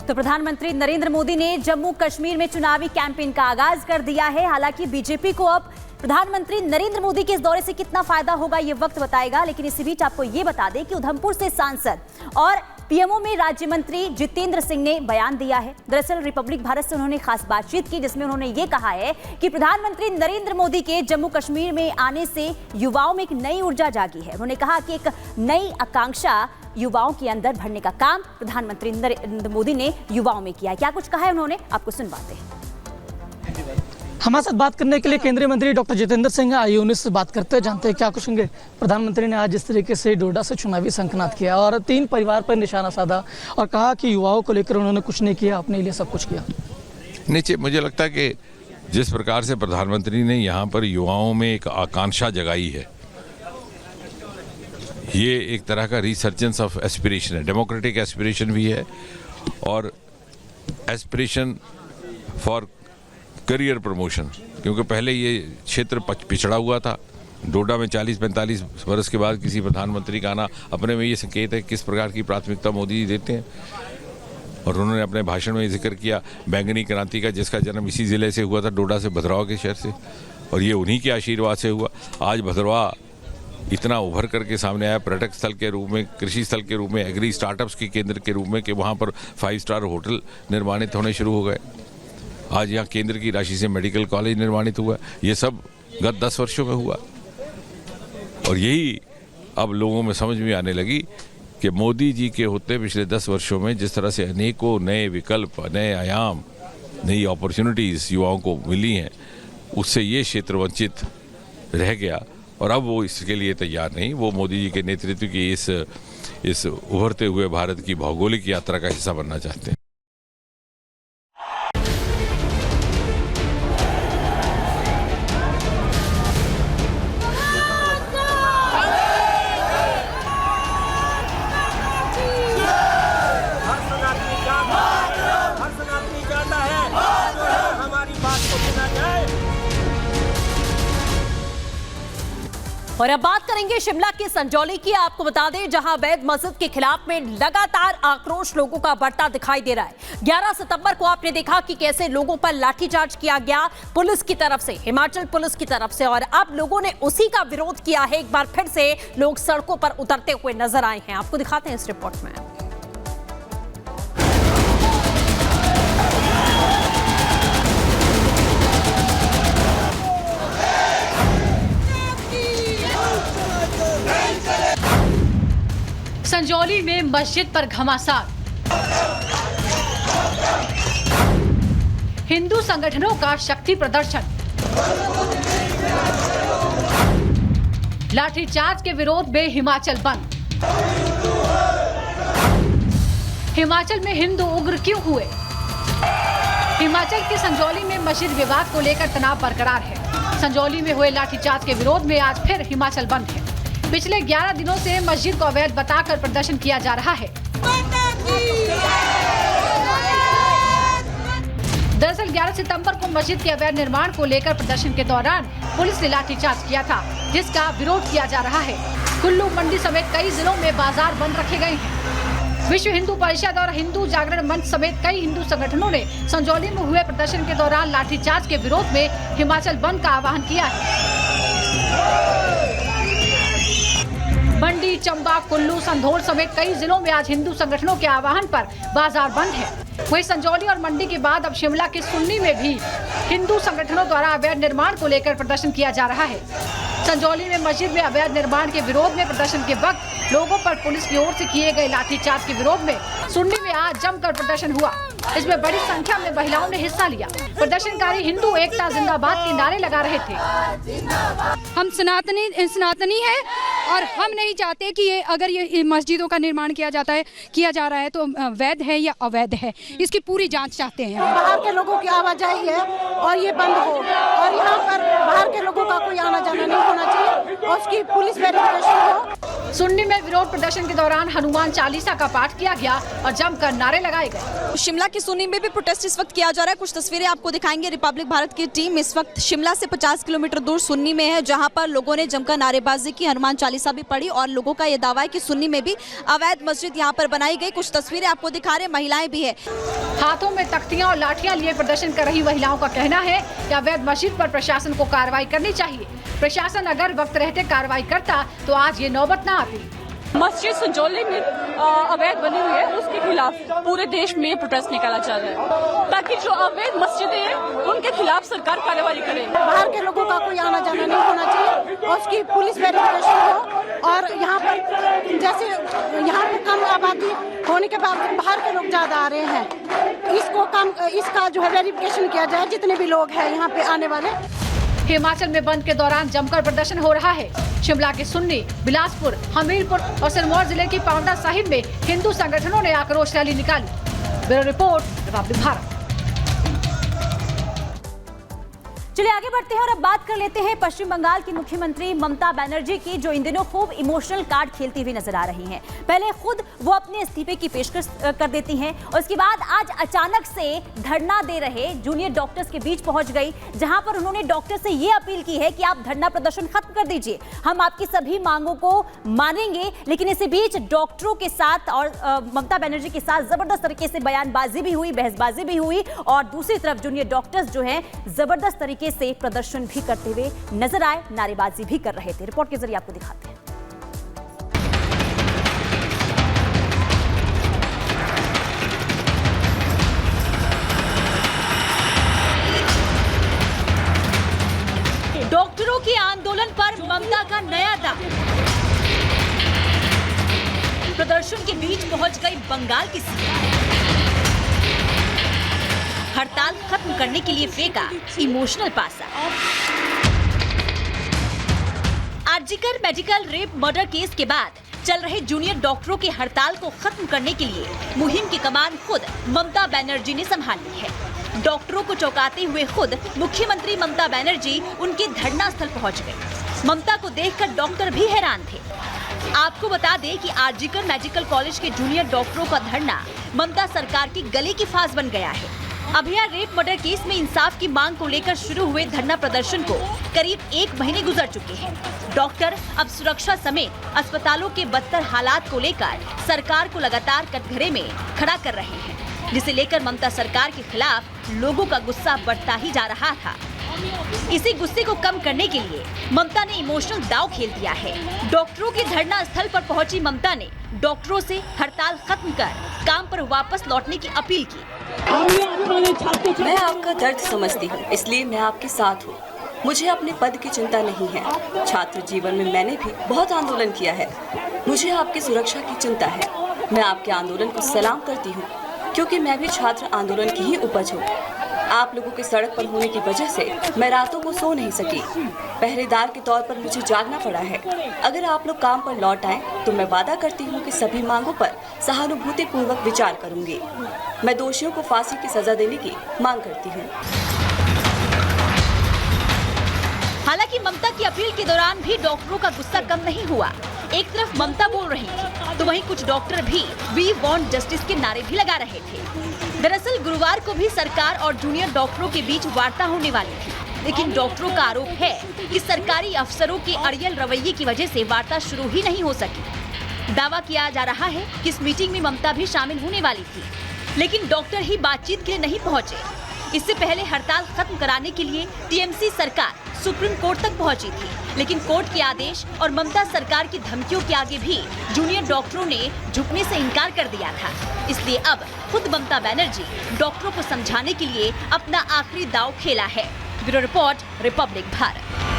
तो प्रधानमंत्री नरेंद्र मोदी ने जम्मू कश्मीर में चुनावी कैंपेन का आगाज कर दिया है। हालांकि बीजेपी को अब प्रधानमंत्री नरेंद्र मोदी के इस दौरे से कितना फायदा होगा ये वक्त बताएगा, लेकिन इसी बीच आपको ये बता दें कि उधमपुर से सांसद और पीएमओ में राज्य मंत्री जितेंद्र सिंह ने बयान दिया है। दरअसल रिपब्लिक भारत से उन्होंने खास बातचीत की, जिसमें उन्होंने ये कहा है कि प्रधानमंत्री नरेंद्र मोदी के जम्मू कश्मीर में आने से युवाओं में एक नई ऊर्जा जागी है। उन्होंने कहा कि एक नई आकांक्षा युवाओं के अंदर भरने का काम प्रधानमंत्री नरेंद्र मोदी ने युवाओं में किया है। क्या कुछ कहा है उन्होंने, आपको सुनवाते हैं। हमारे साथ बात करने के लिए केंद्रीय मंत्री डॉक्टर जितेंद्र सिंह आइए उन्हीं से बात करते हैं, जानते हैं क्या कुछ होंगे। प्रधानमंत्री ने आज जिस तरीके से डोडा से चुनावी संकनाद किया और 3 परिवार पर निशाना साधा और कहा कि युवाओं को लेकर उन्होंने कुछ नहीं किया, अपने लिए सब कुछ किया। नीचे मुझे लगता है कि जिस प्रकार से प्रधानमंत्री ने यहाँ पर युवाओं में एक आकांक्षा जगाई है, ये एक तरह का रिसर्जेंस ऑफ एस्पिरेशन है, डेमोक्रेटिक एस्पिरेशन भी है और एस्पिरेशन फॉर करियर प्रमोशन। क्योंकि पहले ये क्षेत्र पिछड़ा हुआ था। डोडा में 40-45 वर्ष के बाद किसी प्रधानमंत्री का आना अपने में ये संकेत है किस प्रकार की प्राथमिकता मोदी जी देते हैं। और उन्होंने अपने भाषण में जिक्र किया बैंगनी क्रांति का, जिसका जन्म इसी ज़िले से हुआ था, डोडा से भद्रवाह के शहर से, और ये उन्हीं के आशीर्वाद से हुआ। आज भद्रवाह इतना उभर करके सामने आया पर्यटक स्थल के रूप में, कृषि स्थल के रूप में, एग्री स्टार्टअप्स के केंद्र के रूप में, कि वहाँ पर 5 स्टार होटल निर्माणित होने शुरू हो गए। आज यहाँ केंद्र की राशि से मेडिकल कॉलेज निर्माणित हुआ। ये सब गत 10 वर्षों में हुआ और यही अब लोगों में समझ में आने लगी कि मोदी जी के होते पिछले 10 वर्षों में जिस तरह से अनेकों नए विकल्प, नए आयाम, नई अपॉर्चुनिटीज़ युवाओं को मिली हैं, उससे ये क्षेत्र वंचित रह गया और अब वो इसके लिए तैयार नहीं। वो मोदी जी के नेतृत्व की इस उभरते हुए भारत की भौगोलिक यात्रा का हिस्सा बनना चाहते हैं। और अब बात करेंगे शिमला के संजौली की। आपको बता दें, जहां अवैध मस्जिद के खिलाफ में लगातार आक्रोश लोगों का बढ़ता दिखाई दे रहा है। 11 सितंबर को आपने देखा कि कैसे लोगों पर लाठीचार्ज किया गया पुलिस की तरफ से, हिमाचल पुलिस की तरफ से, और अब लोगों ने उसी का विरोध किया है। एक बार फिर से लोग सड़कों पर उतरते हुए नजर आए हैं। आपको दिखाते हैं इस रिपोर्ट में। संजौली में मस्जिद पर घमासान, हिंदू संगठनों का शक्ति प्रदर्शन, लाठीचार्ज के विरोध में हिमाचल बंद। हिमाचल में हिंदू उग्र क्यों हुए? हिमाचल के संजौली में मस्जिद विवाद को लेकर तनाव बरकरार है। संजौली में हुए लाठीचार्ज के विरोध में आज फिर हिमाचल बंद है। पिछले 11 दिनों से मस्जिद को अवैध बताकर प्रदर्शन किया जा रहा है। दरअसल 11 सितंबर को मस्जिद के अवैध निर्माण को लेकर प्रदर्शन के दौरान पुलिस ने लाठीचार्ज किया था, जिसका विरोध किया जा रहा है। कुल्लू, मंडी समेत कई जिलों में बाजार बंद रखे गए हैं। विश्व हिंदू परिषद और हिंदू जागरण मंच समेत कई हिंदू संगठनों ने संजौली में हुए प्रदर्शन के दौरान लाठीचार्ज के विरोध में हिमाचल बंद का आह्वान किया है। मंडी, चंबा, कुल्लू, संधोल समेत कई जिलों में आज हिंदू संगठनों के आह्वान पर बाजार बंद है। वहीं संजौली और मंडी के बाद अब शिमला के सुन्नी में भी हिंदू संगठनों द्वारा अवैध निर्माण को लेकर प्रदर्शन किया जा रहा है। संजौली में मस्जिद में अवैध निर्माण के विरोध में प्रदर्शन के वक्त लोगों पर पुलिस की ओर से किए गए लाठीचार्ज के विरोध में सुन्नी में आज जमकर प्रदर्शन हुआ। इसमें बड़ी संख्या में महिलाओं ने हिस्सा लिया। प्रदर्शनकारी हिंदू एकता जिंदाबाद के नारे लगा रहे थे। हम सनातनी है और हम नहीं चाहते कि अगर ये मस्जिदों का निर्माण किया जा रहा है तो वैध है या अवैध है, इसकी पूरी जांच चाहते हैं। बाहर के लोगों की आवाजाही है और ये बंद हो, और यहाँ पर बाहर के लोगों का कोई आना जाना नहीं होना चाहिए और उसकी पुलिस वेरिफिकेशन हो। सुन्नी में विरोध प्रदर्शन के दौरान हनुमान चालीसा का पाठ किया गया और जमकर नारे लगाए गए। शिमला के सुन्नी में भी प्रोटेस्ट इस वक्त किया जा रहा है। कुछ तस्वीरें आपको दिखाएंगे। रिपब्लिक भारत की टीम इस वक्त शिमला से 50 किलोमीटर दूर सुन्नी में है, जहां पर लोगों ने जमकर नारेबाजी की, हनुमान चालीसा चालीसा भी पढ़ी और लोगों का ये दावा है कि सुन्नी में भी अवैध मस्जिद यहाँ पर बनाई गई। कुछ तस्वीरें आपको दिखा रहे हैं, महिलाएं भी है। हाथों में तख्तियां और लाठियां लिए प्रदर्शन कर रही महिलाओं का कहना है कि अवैध मस्जिद पर प्रशासन को कार्रवाई करनी चाहिए। प्रशासन अगर वक्त रहते कार्रवाई करता तो आज ये नौबत न आती। मस्जिद संजौली में अवैध बनी हुई है, उसके खिलाफ पूरे देश में प्रोटेस्ट निकाला जा रहा है ताकि जो अवैध मस्जिदें हैं उनके खिलाफ सरकार कार्रवाई करे। बाहर के लोगों का कोई आना जाना नहीं होना चाहिए और उसकी पुलिस वेरिफिकेशन हो। और यहाँ पर जैसे यहाँ पर कम आबादी होने के बावजूद बाहर के लोग ज्यादा आ रहे हैं, इसका जो है वेरिफिकेशन किया जाए जितने भी लोग हैं यहाँ पे आने वाले। हिमाचल में बंद के दौरान जमकर प्रदर्शन हो रहा है। शिमला के सुन्नी, बिलासपुर, हमीरपुर और सिरमौर जिले की पांवटा साहिब में हिंदू संगठनों ने आक्रोश रैली निकाली। Bureau report, Republic Bharat. चलिए आगे बढ़ते हैं और अब बात कर लेते हैं पश्चिम बंगाल की मुख्यमंत्री ममता बनर्जी की, जो इन दिनों खूब इमोशनल कार्ड खेलती हुई नजर आ रही हैं। पहले खुद वो अपने इस्तीफे की पेशकश कर देती हैं और उसके बाद आज अचानक से धरना दे रहे जूनियर डॉक्टर्स के बीच पहुंच गई, जहां पर उन्होंने डॉक्टर से ये अपील की है कि आप धरना प्रदर्शन खत्म कर दीजिए, हम आपकी सभी मांगों को मानेंगे। लेकिन इसी बीच डॉक्टरों के साथ और ममता बनर्जी के साथ जबरदस्त तरीके से बयानबाजी भी हुई, बहसबाजी भी हुई और दूसरी तरफ जूनियर डॉक्टर्स जो हैं जबरदस्त तरीके से प्रदर्शन भी करते हुए नजर आए, नारेबाजी भी कर रहे थे। रिपोर्ट के जरिए आपको दिखाते हैं। डॉक्टरों के आंदोलन पर ममता का नया दाव। प्रदर्शन के बीच पहुंच गई बंगाल की सीएम। हड़ताल खत्म करने के लिए फेंका इमोशनल पासा। RG Kar medical rape murder case के बाद चल रहे जूनियर डॉक्टरों के हड़ताल को खत्म करने के लिए मुहिम की कमान खुद ममता बनर्जी ने संभाली है। डॉक्टरों को चौंकाते हुए खुद मुख्यमंत्री ममता बनर्जी उनके धरना स्थल पहुंच गए। ममता को देखकर डॉक्टर भी हैरान थे। आपको बता दें कि आरजीकर मेडिकल कॉलेज के जूनियर डॉक्टरों का धरना ममता सरकार की गले की फांस बन गया है। अभया रेप मर्डर केस में इंसाफ की मांग को लेकर शुरू हुए धरना प्रदर्शन को करीब 1 महीने गुजर चुके हैं। डॉक्टर अब सुरक्षा समेत अस्पतालों के बदतर हालात को लेकर सरकार को लगातार कटघरे में खड़ा कर रहे हैं, जिसे लेकर ममता सरकार के खिलाफ लोगों का गुस्सा बढ़ता ही जा रहा था। इसी गुस्से को कम करने के लिए ममता ने इमोशनल दांव खेल दिया है। डॉक्टरों के धरना स्थल पर पहुंची ममता ने डॉक्टरों से हड़ताल खत्म कर काम पर वापस लौटने की अपील की। मैं आपका दर्द समझती हूँ, इसलिए मैं आपके साथ हूँ। मुझे अपने पद की चिंता नहीं है। छात्र जीवन में मैंने भी बहुत आंदोलन किया है। मुझे आपकी सुरक्षा की चिंता है। मैं आपके आंदोलन को सलाम करती हूँ, क्योंकि मैं भी छात्र आंदोलन की ही उपज हूँ। आप लोगों के सड़क पर होने की वजह से मैं रातों को सो नहीं सकी। पहरेदार के तौर पर मुझे जागना पड़ा है। अगर आप लोग काम पर लौट आए तो मैं वादा करती हूँ कि सभी मांगों पर सहानुभूति पूर्वक विचार करूंगी। मैं दोषियों को फांसी की सजा देने की मांग करती हूँ। हालांकि ममता की अपील के दौरान भी डॉक्टरों का गुस्सा कम नहीं हुआ। एक तरफ ममता बोल रही थी तो वहीं कुछ डॉक्टर भी वी वांट जस्टिस के नारे भी लगा रहे थे। दरअसल गुरुवार को भी सरकार और जूनियर डॉक्टरों के बीच वार्ता होने वाली थी, लेकिन डॉक्टरों का आरोप है कि सरकारी अफसरों के अड़ियल रवैये की वजह से वार्ता शुरू ही नहीं हो सकी। दावा किया जा रहा है कि इस मीटिंग में ममता भी शामिल होने वाली थी, लेकिन डॉक्टर ही बातचीत के लिए नहीं पहुंचे। इससे पहले हड़ताल खत्म कराने के लिए टीएमसी सरकार सुप्रीम कोर्ट तक पहुंची थी, लेकिन कोर्ट के आदेश और ममता सरकार की धमकियों के आगे भी जूनियर डॉक्टरों ने झुकने से इनकार कर दिया था। इसलिए अब खुद ममता बनर्जी डॉक्टरों को समझाने के लिए अपना आखिरी दांव खेला है। Bureau report, Republic Bharat.